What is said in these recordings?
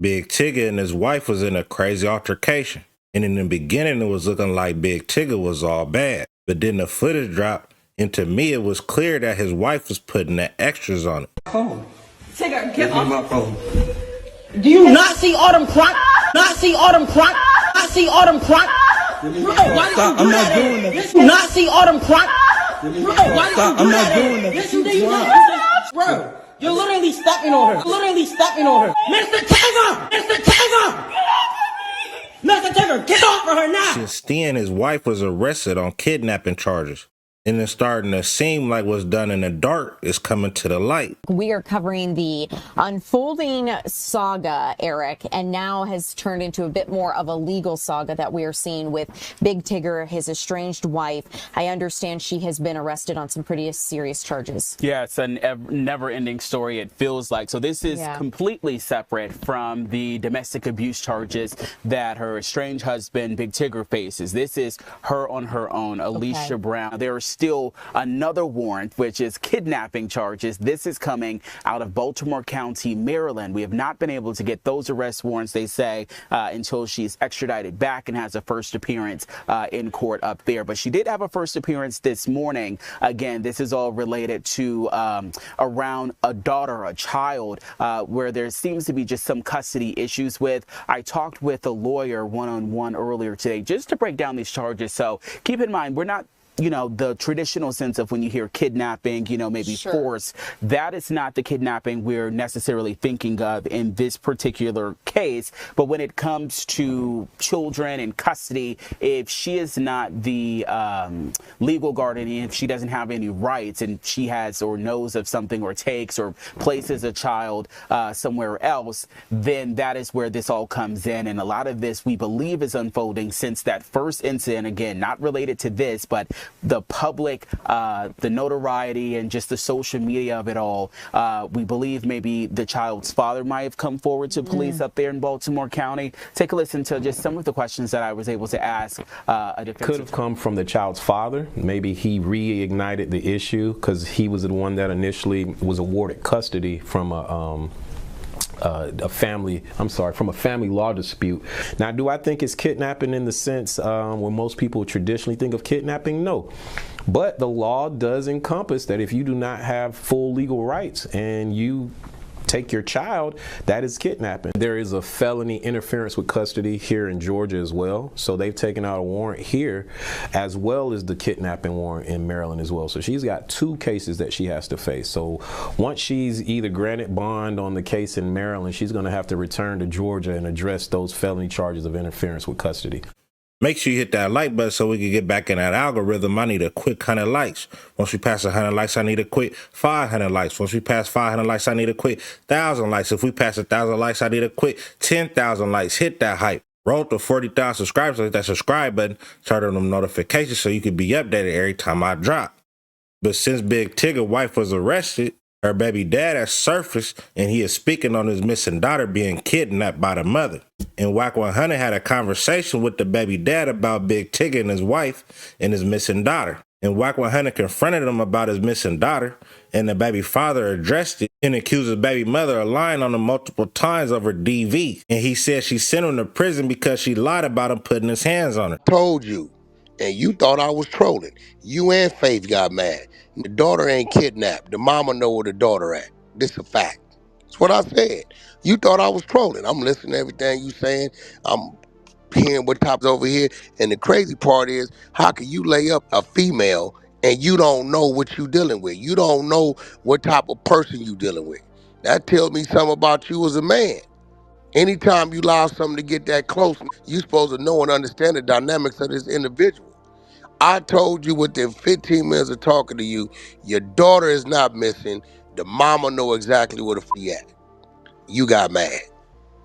Big Tigger and his wife was in a crazy altercation. And in the beginning, it was looking like Big Tigger was all bad. But then the footage dropped, and to me, it was clear that his wife was putting the extras on it. Phone. Tigger, get off my phone. Do you not see Autumn crying? Not see Autumn crying? Not see Autumn crying? Bro, why did you do that? Yes, you not see Autumn crying? Bro, why did you do that? Yes, you did. Bro, you're literally stepping on her. Literally stepping on her. Mr. Tigger! Mr. Tigger! Mr. Tigger, get off of her now! Since then, his wife was arrested on kidnapping charges. And it's starting to seem like what's done in the dark is coming to the light. We are covering the unfolding saga, Eric, and now has turned into a bit more of a legal saga that we are seeing with Big Tigger, his estranged wife. I understand she has been arrested on some pretty serious charges. Yeah, it's a never-ending story, it feels like. So this is completely separate from the domestic abuse charges that her estranged husband, Big Tigger, faces. This is her on her own, Alicia Brown. There are still another warrant, which is kidnapping charges. This is coming out of Baltimore County, Maryland. We have not been able to get those arrest warrants, they say, until she's extradited back and has a first appearance in court up there. But she did have a first appearance this morning. Again, this is all related to around a daughter, a child, where there seems to be just some custody issues with. I talked with a lawyer one-on-one earlier today just to break down these charges. So keep in mind, we're not, you know, the traditional sense of when you hear kidnapping, you know, maybe force. That is not the kidnapping we're necessarily thinking of in this particular case. But when it comes to children in custody, if she is not the legal guardian, if she doesn't have any rights and she has or knows of something or takes or places a child somewhere else, then that is where this all comes in. And a lot of this we believe is unfolding since that first incident, again, not related to this, but the public, the notoriety and just the social media of it all. We believe maybe the child's father might have come forward to police up there in Baltimore County. Take a listen to just some of the questions that I was able to ask a defense. Could have come from the child's father. Maybe he reignited the issue because he was the one that initially was awarded custody from from a family law dispute. Now, do I think it's kidnapping in the sense when most people traditionally think of kidnapping? No. But the law does encompass that if you do not have full legal rights and you take your child, that is kidnapping. There is a felony interference with custody here in Georgia as well. So they've taken out a warrant here as well as the kidnapping warrant in Maryland as well. So she's got two cases that she has to face. So once she's either granted bond on the case in Maryland, she's going to have to return to Georgia and address those felony charges of interference with custody. Make sure you hit that like button so we can get back in that algorithm. I need a quick 100 likes. Once we pass 100 likes, I need a quick 500 likes. Once we pass 500 likes, I need a quick 1,000 likes. If we pass 1,000 likes, I need a quick 10,000 likes. Hit that hype. Roll to 40,000 subscribers. Hit that subscribe button. Turn on them notifications so you can be updated every time I drop. But since Big Tigger's wife was arrested, her baby dad has surfaced, and he is speaking on his missing daughter being kidnapped by the mother. And Wack 100 had a conversation with the baby dad about Big Tigger and his wife and his missing daughter. And Wack 100 confronted him about his missing daughter, and the baby father addressed it and accused his baby mother of lying on him multiple times over DV. And he said she sent him to prison because she lied about him putting his hands on her. Told you, and you thought I was trolling. You and Faith got mad. The daughter ain't kidnapped. The mama know where the daughter at. This a fact. That's what I said. You thought I was trolling. I'm listening to everything you saying. I'm hearing what topics over here. And the crazy part is, how can you lay up a female and you don't know what you dealing with? You don't know what type of person you dealing with. That tells me something about you as a man. Anytime you allow something to get that close, you're supposed to know and understand the dynamics of this individual. I told you within 15 minutes of talking to you, your daughter is not missing. The mama know exactly where the f*** at. You got mad.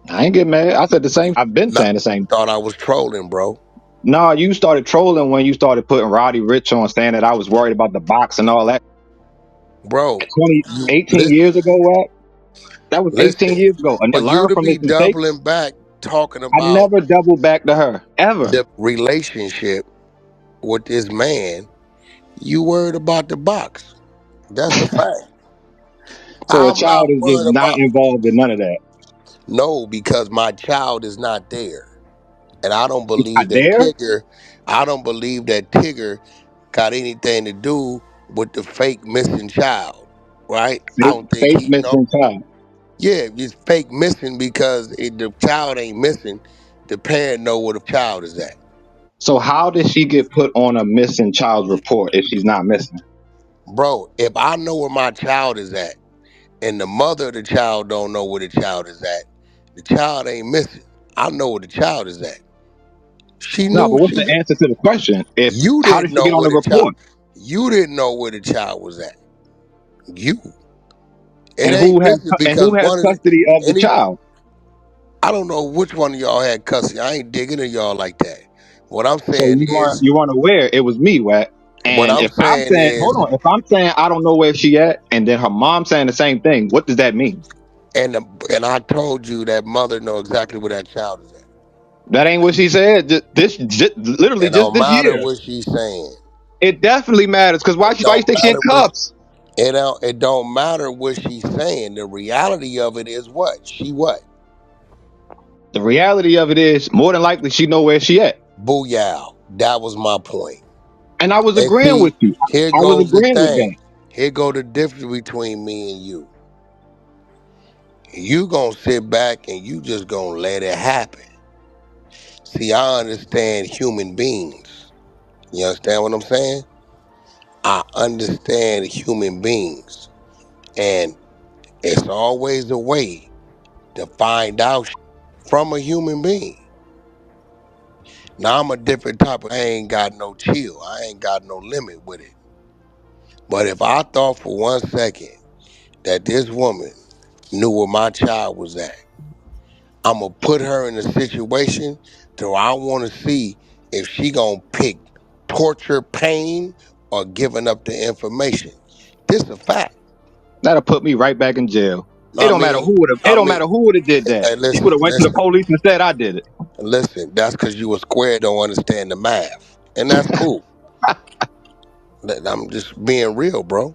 I ain't get mad. I said the same. I've been saying the same. Thought I was trolling, bro. No, you started trolling when you started putting Roddy Ricch on, saying that I was worried about the box and all that. Bro, 18 years ago, Wack? That was 18 years ago. And for learn you to from be his mistakes. doubling back, talking I about never doubled back to her, ever. the relationship with this man, you worried about the box. That's a fact. So a I'm child not is just worried not about. involved in none of that. No, because my child is not there. And I don't She's not believe that there. Tigger, I don't believe that Tigger got anything to do with the fake missing child, right? I don't think Fake he know. missing child. Yeah, it's fake missing because the child ain't missing. The parent know where the child is at. So how did she get put on a missing child report if she's not missing? Bro, if I know where my child is at and the mother of the child don't know where the child is at, the child ain't missing. I know where the child is at. She No, but knew what's the answer to the question? If you how did didn't she know get on where the the child report? you didn't know where the child was at. You. It And ain't missing who because has one of the custody of the any child? I don't know which one of y'all had custody. I ain't digging at y'all like that. What I'm So saying is you weren't aware it was me, Wack. what And I'm if I'm saying saying, hold is on, if I'm saying I don't know where she at, and then her mom saying the same thing, what does that mean? and I told you that mother know exactly where that child is at. That ain't what she said. Literally It just don't this matter year. what she's saying. It definitely matters because It why you don't think she in matter what cuffs? it don't matter what she's saying. The reality of it is what? She what? The reality of it is, more than likely, she know where she at. Booyah. That was my point. And I was And agreeing with see, you. here I was goes the agreeing with thing. that. Here go the difference between me and you. You gonna sit back and you just gonna let it happen. See, I understand human beings. You understand what I'm saying? I understand human beings. And it's always a way to find out from a human being. Now I'm a different type of I ain't got no chill. I ain't got no limit with it. But if I thought for 1 second that this woman knew where my child was at, I'm gonna put her in a situation to where I want to see if she gonna pick torture, pain, or giving up the information. This a fact. That'll put me right back in jail. It I don't matter mean, who would have. It I don't mean, matter who would have did that. hey, She would listen, have went to the listen, police and said I did it. listen. That's because you a square don't understand the math, and that's cool. I'm just being real, bro.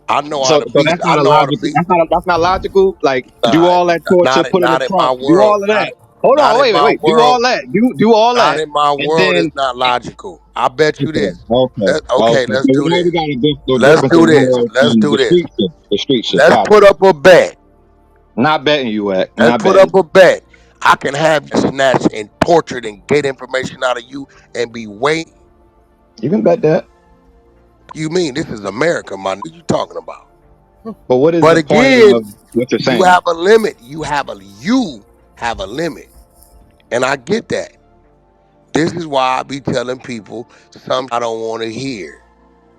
I know how to So be. that's I not a know how to logical. be. That's not logical. Like do Nah, all that torture, put in the not in trunk, my do world. all of that. Hold Not on, in my wait. Do all world. that. Do all Not that, in my and world. then It's not logical. I bet you okay, this. okay, Okay, okay. let's So do now this. we got a Let's difference of do this. words Let's and do this. the street shit. Let's Copy. put up a bet. Not betting you at. Let's Not put betting up you. a bet. I can have you snatched and tortured and get information out of you and be waiting. You can bet that. You mean this is America, man? What you talking about? But what is But the point again, of what you're you saying? have a limit. You have a limit, and I get that. This is why I be telling people some I don't want to hear.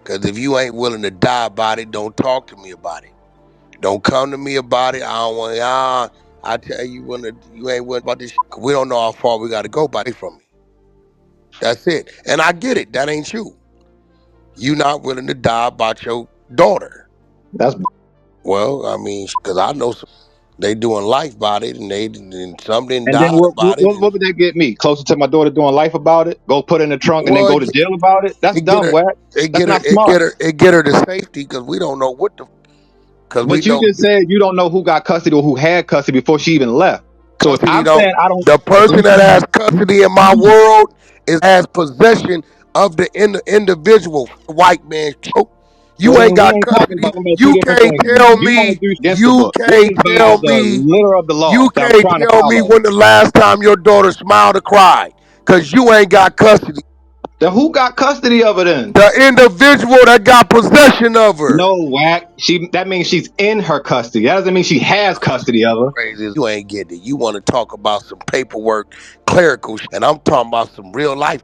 Cause if you ain't willing to die about it, don't talk to me about it. Don't come to me about it. I don't want. I tell you when you ain't willing about this. We don't know how far we got to go by from me. That's it. And I get it. That ain't you. You not willing to die about your daughter. That's Well, I mean, cause I know some, they doing life about it, and some didn't and then die about it, and what would that get me? Closer to my daughter doing life about it? Go put in the trunk and then well, go to jail about it? That's it get dumb, her, Wack. it That's get her, not it smart. get her, it get her to safety because we don't know what the, because we But you know just said you don't know who got custody or who had custody before she even left. So if custody I'm don't. saying I don't, The person that has you, custody in my world is has possession of the individual white man. well You ain't then we got ain't talking custody. about two You different can't things. Then. tell You want to me. do against the You book. This can't is by tell the me. letter of the You law that I'm can't trying to tell me follow. when the last time your daughter smiled or cried, cause you ain't got custody. Then who got custody of her then? The individual that got possession of her. No, Wack. That means she's in her custody. That doesn't mean she has custody of her. Crazy. You ain't getting it. You want to talk about some paperwork, clerical, and I'm talking about some real life.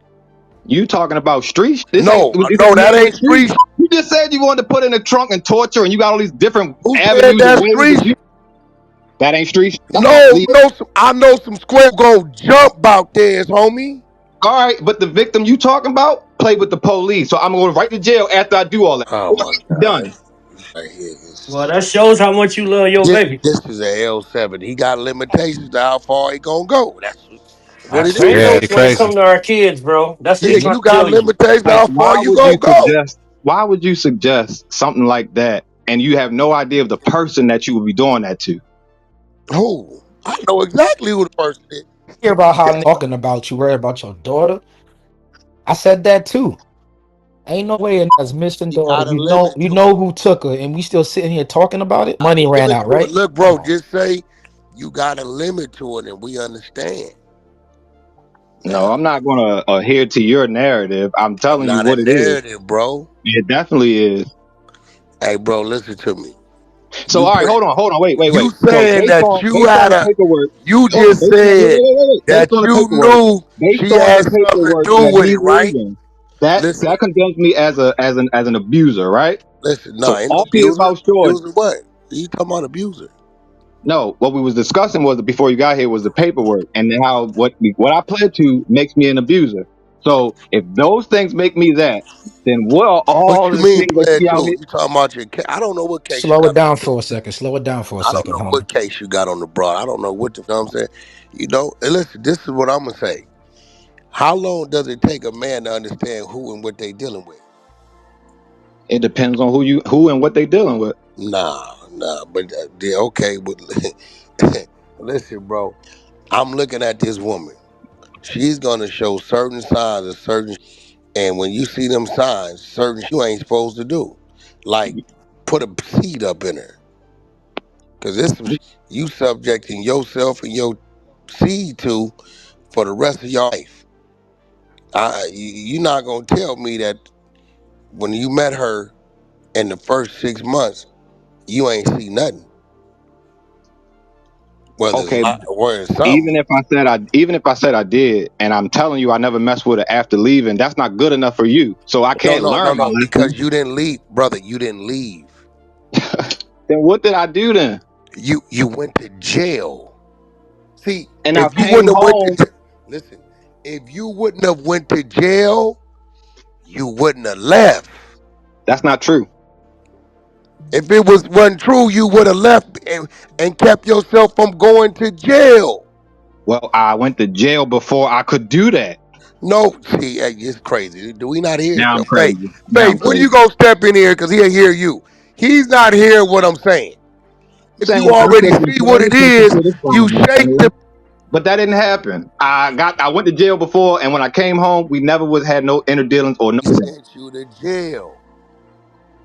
You talking about street? This No, ain't no, that nothing but ain't street. street. You just said you wanted to put in a trunk and torture, and you got all these different Who said avenues and that ways. street? That ain't street. That's not No, legal. I know some square go jump out there, homie. All right, but the victim you talking about played with the police, so I'm going right to jail after I do all that. Oh my God. Done. Right here. Well, that shows how much you love your baby. This is a L7. He got limitations to how far he gonna go. That's what it Same is. Yeah, goes he when it crazy. comes to our kids, bro. That's what Yeah, he's trying you to got tell you. limitations to Like, how far you gonna go. why would you suggest something like that, and you have no idea of the person that you would be doing that to? Who? I know exactly who the person is. Hear about how talking about you, worry about your daughter. I said that too. Ain't no way that's missing You daughter. got a limit You to know it. who took her, and we still sitting here talking about it. Money ran Limit out, to it. right? Look, Come bro, on. just say you got a limit to it, and we understand. No, I'm not gonna adhere to your narrative. I'm I'm telling you not a what it is. narrative, bro. It definitely is. Hey, bro, listen to me. So, all right, hold on, You wait. So, saying that you based had on a, paperwork, you hold on, just said based that on the you paperwork, knew based she on the had something to paperwork do that with me it, right? leaving, that Listen, condemns me as an abuser, right? listen. No, So, ain't no all be abuser. about short. Abuser what? You talking about abuser? No, what we was discussing was before you got here was the paperwork and how what I pled to makes me an abuser. So, if those things make me that, then what are What all you the mean things that pled she out to? here? You talking about your case? I don't know what case you Slow it got on down the for broad. a second. Slow it down for a I don't second, know homie. what case you got on the broad. I don't know what the, you know what I'm saying. You know, and listen, this is what I'm gonna say. How long does it take a man to understand who and what they dealing with? It depends on who and what they dealing with. Nah, but okay, but listen, bro. I'm looking at this woman. She's gonna show certain signs of certain, and when you see them signs, certain you ain't supposed to do, like put a seed up in her, because this some you subjecting yourself and your seed to for the rest of your life. You're not gonna tell me that when you met her in the first 6 months, you ain't see nothing, whether it's Okay, lot or it's something. even if I said I did, and I'm telling you I never messed with her after leaving, that's not good enough for you. So I No, can't no, no, learn my no, because lesson. you didn't leave, brother. You didn't leave. Then what did I do then? You went to jail. See, And I if you came wouldn't have went to home. listen, if you wouldn't have went to jail, you wouldn't have left. That's not true. If it wasn't true, you would have left and kept yourself from going to jail. Well, I went to jail before I could do that. No, see, hey, it's crazy. Do we not hear? Now I'm So, Faith, crazy. Now I'm Faith, when you crazy. gonna step in here? Cause he'll hear you. He's not hearing what I'm saying. If Saying you what you're already thinking, see so what it everything is, is you fine. shake the. But that didn't happen. I went to jail before, and when I came home, we never had no inner dealings or no He sex. sent you to jail.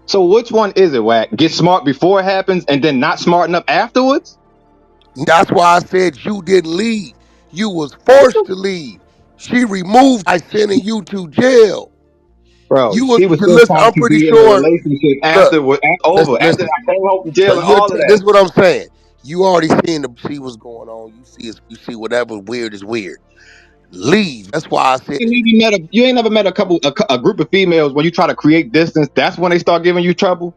So which one is it, Wack? Get smart before it happens, and then not smart enough afterwards? That's why I said you didn't leave. You was forced to leave. She removed by sending you to jail. Bro, You was she was still listen. trying I'm to pretty be in a sure. relationship Look, over, listen, after listen. I came home from So jail and you all of this that. is what I'm saying. You already seen the see what's going on. You see whatever weird is weird. Leave. That's why I said You ain't never met a group of females when you try to create distance. That's when they start giving you trouble.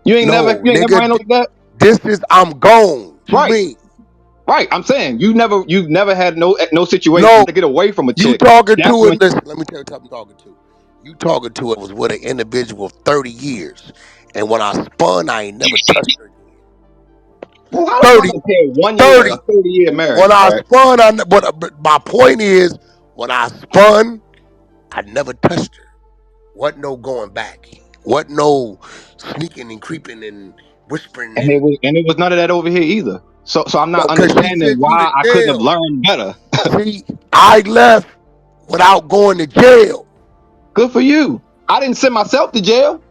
no, You ain't never nigga. handled that. This is I'm gone. What you Right, mean? right. I'm saying you've never had no situation No, to get away from a you chick. talking That's to when. it. Listen, let me tell you what I'm talking to. You talking to it was with an individual of 30 years. And when I spun, I ain't never touched her again. Well, how the fuck 30, I compare 1 year to a 30. 30-year When marriage, I right? spun, but my point is, when I spun, I never touched her. Wasn't no going back. Wasn't no sneaking and creeping and whispering And it and was and it was none of that over here either. So I'm no, not because she understanding sent you to why I couldn't have jail. learned better. See, I left without going to jail. Good for you. I didn't send myself to jail.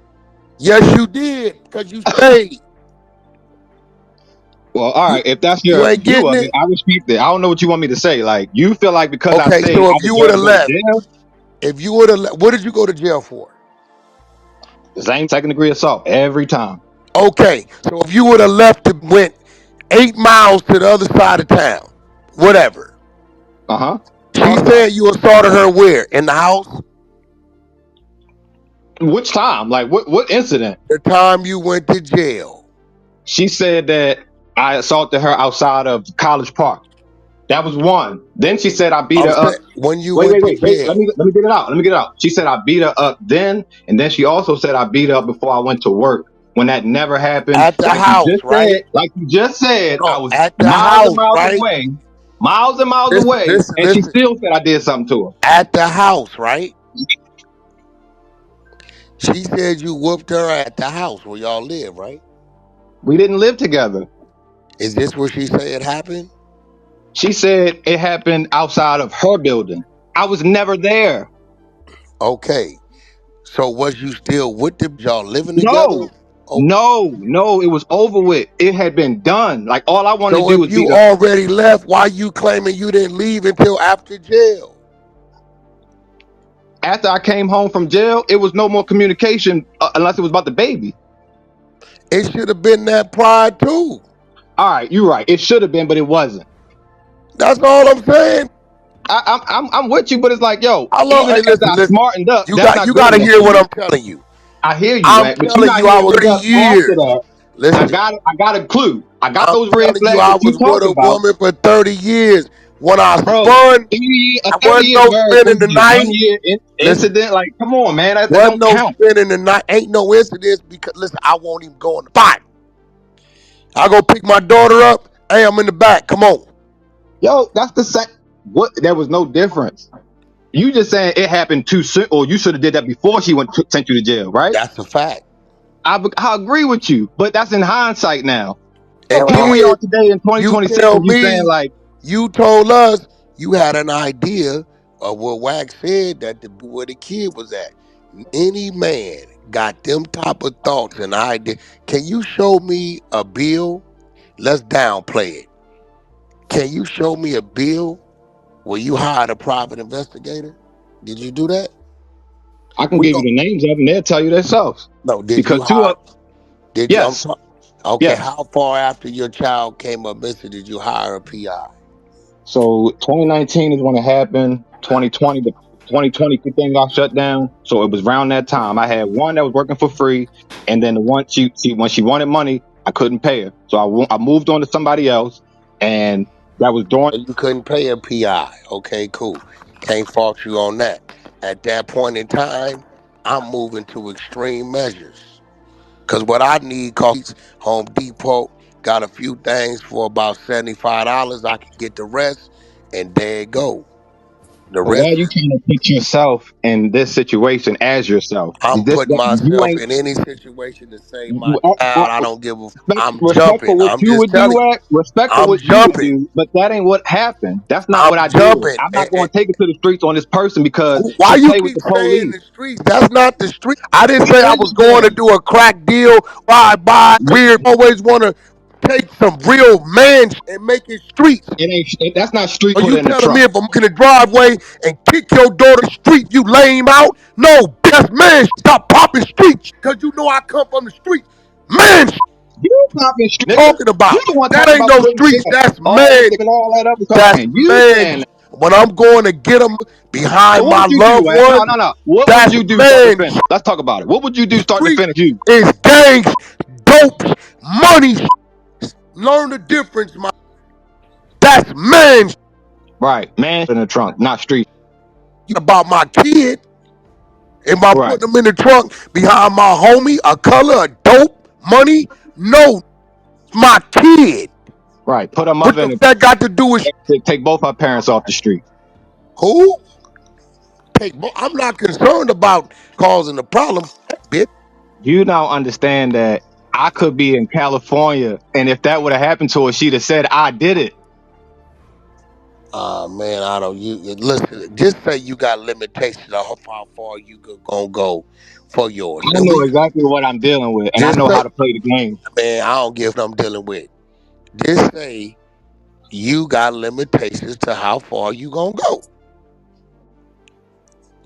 Yes, you did, because you stayed. Well, all You right. If that's you your ain't view getting of it. it, I respect it. I don't know what you want me to say. Like you feel like because I Okay, stayed, so I if you would deserve have to go to left, jail. if you would have, what did you go to jail for? The same second degree assault every time. Okay, so if you would have left and went 8 miles to the other side of town, whatever. Uh huh. She Talk about said you assaulted her where? In the house? it. Which time? Like what incident? The time you went to jail. She said that I assaulted her outside of College Park. That was one. Then she said I beat I'm her up. saying when you Wait, went wait, to wait, wait. Let jail. me get it out. Let me get it out. She said I beat her up then, and then she also said I beat her up before I went to work. When that never happened, At the house, right? like you just said, I No, was at the miles and house, miles right? away, miles and miles Listen, away, listen, and she listen. still said I did something to her. At the house, right? She said you whooped her at the house where y'all live, right? We didn't live together. Is this where she say it happened? She said it happened outside of her building. I was never there. Okay. So was you still with them? Y'all living together? No, Oh, no, it was over with. It had been done. Like all I wanted to so do if was be you the. already left, why you claiming you didn't leave until after jail? After I came home from jail, it was no more communication unless it was about the baby. It should have been that prior too. All right, you're right. It should have been, but it wasn't. That's all I'm saying. I'm with you, but it's like, yo, How long? even Hey, after listen, I listen. smartened up, You that's got not you good got to enough hear for what you. I'm telling you. I hear you, I'm Wack, but you're telling not you, I hearing was what 30 up after years. that. Listen, I got a clue. I got I'm those red telling you, flags I that you was with talked a about, woman for 30 years. When I bro. spun, 30 a I 30 wasn't year no marriage spending supposed to the be a night. 1 year Listen, incident. Like, come on, man, that wasn't don't no count. spending the night. Ain't no incidents because listen, I won't even go in the spot. I go pick my daughter up. Hey, I'm in the back. Come on. Yo, that's the same. What? There was no difference. You just saying it happened too soon, or you should have did that before she sent you to jail, right? That's a fact. I agree with you, but that's in hindsight now. And Here we then are today in you 2026, tell and you saying me like, you told us you had an idea of what Wack said that where the kid was at. Any man got them type of thoughts and idea. Can you show me a bill? Let's downplay it. Can you show me a bill where you hired a private investigator? Did you do that? I can We give you go. the names of them. They'll tell you themselves. No, did you Because two hire? of Did you? yes, Okay. yes. How far after your child came up missing did you hire a PI? So 2019 is when it happened. 2020, the 2020 thing got shut down. So it was around that time. I had one that was working for free, and then the one she when she wanted money, I couldn't pay her. So I moved on to somebody else, and that was during. You couldn't pay a PI. Okay, cool. Can't fault you on that. At that point in time, I'm moving to extreme measures. Cause what I need, cause Home Depot got a few things for about $75. I can get the rest, and there it go. The But why rest are you is trying to put yourself in this situation as yourself? I'm This putting that you myself ain't in any situation to save my you, I, child. I don't give a. I'm respect for jumping. what I'm you just would do, telling you. at respect for I'm what you would jumping. do, but that ain't what happened. That's not I'm what I did. jumping. I'm not going to take it to the streets on this person because Why to you play with keep the saying police. the streets? That's not the street. I didn't It say I is was going to then. do a crack deal. Ride by weird. Always want to take some real man and make it streets. That's not street Are put you in the telling me trunk. if I'm in the driveway and kick your daughter street, you lame out? No, that's man. Stop popping streets because you know I come from the streets. Man, You talking street, nigga. talking You about the one that talking ain't about no putting streets. shit That's all man. and all that other That's talking. You man. saying that. When I'm going to get them So behind what my would you do, loved man? No, ones, no, no. What would that's you do start to man. finish? Let's talk about it. What would you do start to Street finish? You is gangs, dope, money. Learn the difference, man. That's man. right, man in the trunk, not street. About my kid. Am I Right, putting them in the trunk behind my homie, a color, a dope, money? No, it's my kid. right. Put a What mother the in the that got to do with take both our parents off the street. who? I'm not concerned about causing a problem, bitch. You now understand that I could be in California, and if that would have happened to her, she'd have said, "I did it." Man, I don't. You listen. Just say you got limitations of how far you gonna go for yours, I and know we exactly what I'm dealing with, and I just know say, how to play the game. man, I don't give. I'm dealing with. Just say you got limitations to how far you gonna go.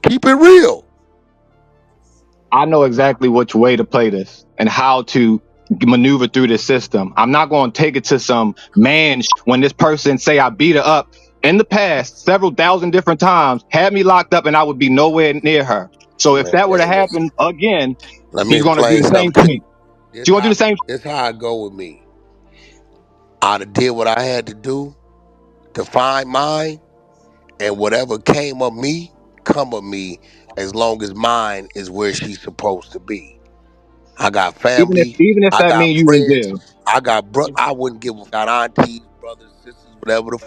Keep it real. I know exactly which way to play this and how to maneuver through this system. I'm not going to take it to some when this person say I beat her up in the past several thousand different times, had me locked up, and I would be nowhere near her. So if Man, that were to listen. happen again, Let me she's going to do explain the same something to to me. you. She's going to do the same. This how I go with me. I'd have did what I had to do to find mine, and whatever came of me, come of me, as long as mine is where she's supposed to be. I got family. Even if I that got means you in friends. jail. I got I wouldn't give a got aunties, brothers, sisters, whatever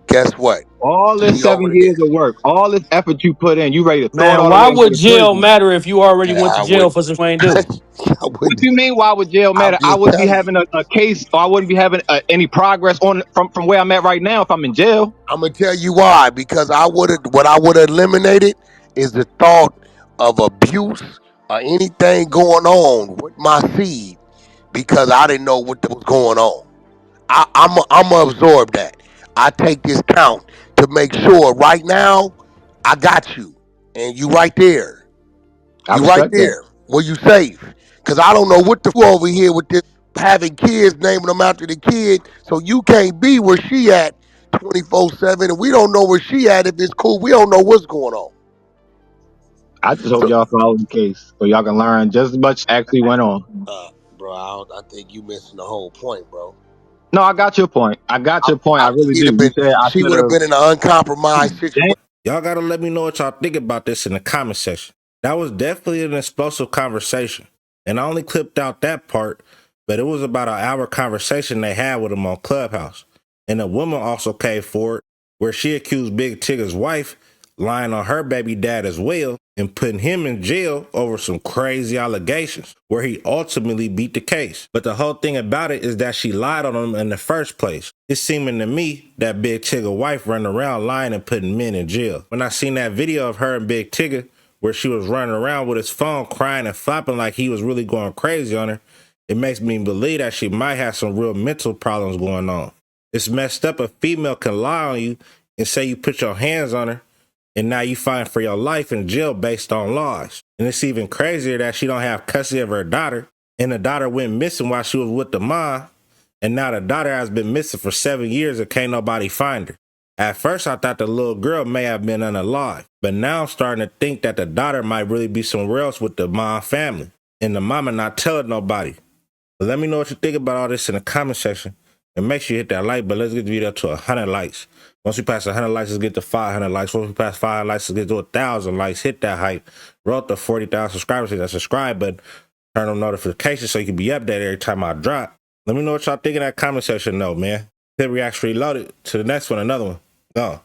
Guess what? All this She 7 over years there. of work, all this effort you put in, you ready to throw it Man, all why away and go would to jail prison. matter if you already went to I jail wouldn't. for something you ain't do? I What wouldn't. do you mean? Why would jail I'm matter? I just wouldn't be telling you. having a case, or I wouldn't be having any progress on from where I'm at right now if I'm in jail. I'm gonna tell you why. Because what I would have eliminated is the thought of abuse or anything going on with my seed because I didn't know what was going on. I'm gonna absorb that. I take this count to make sure right now I got you, and you right there. I You right respect that. there where you safe. Cause I don't know what the over here with this having kids, naming them after the kid. So you can't be where she at 24/7, and we don't know where she at. If it's cool, we don't know what's going on. I just hope So, y'all follow the case so y'all can learn just as much actually went on. bro, I think you missing the whole point, bro. No, I got your point. I got your point. I really She'd do. have You been, said I she should would have have. been in an uncompromised situation. Y'all gotta let me know what y'all think about this in the comment section. That was definitely an explosive conversation. And I only clipped out that part, but it was about an hour conversation they had with him on Clubhouse. And a woman also came forward where she accused Big Tigger's wife lying on her baby dad as well and putting him in jail over some crazy allegations where he ultimately beat the case. But the whole thing about it is that she lied on him in the first place. It's seeming to me that Big Tigger's wife running around lying and putting men in jail. When I seen that video of her and Big Tigger where she was running around with his phone crying and flopping like he was really going crazy on her, it makes me believe that she might have some real mental problems going on. It's messed up a female can lie on you and say you put your hands on her and now you find for your life in jail based on lies. And it's even crazier that she don't have custody of her daughter, and the daughter went missing while she was with the mom, and now the daughter has been missing for 7 years and can't nobody find her. At first, I thought the little girl may have been unalive, but now I'm starting to think that the daughter might really be somewhere else with the mom family, and the mama not telling nobody. But let me know what you think about all this in the comment section. And make sure you hit that like button. Let's get the video to 100 likes. Once we pass 100 likes, let's get to 500 likes. Once we pass 500 likes, let's get to 1,000 likes. Hit that hype. Roll to 40,000 subscribers. Hit that subscribe button. Turn on notifications so you can be updated every time I drop. Let me know what y'all think in that comment section though, man. Hit Reacts Reloaded. To the next one, another one. Go.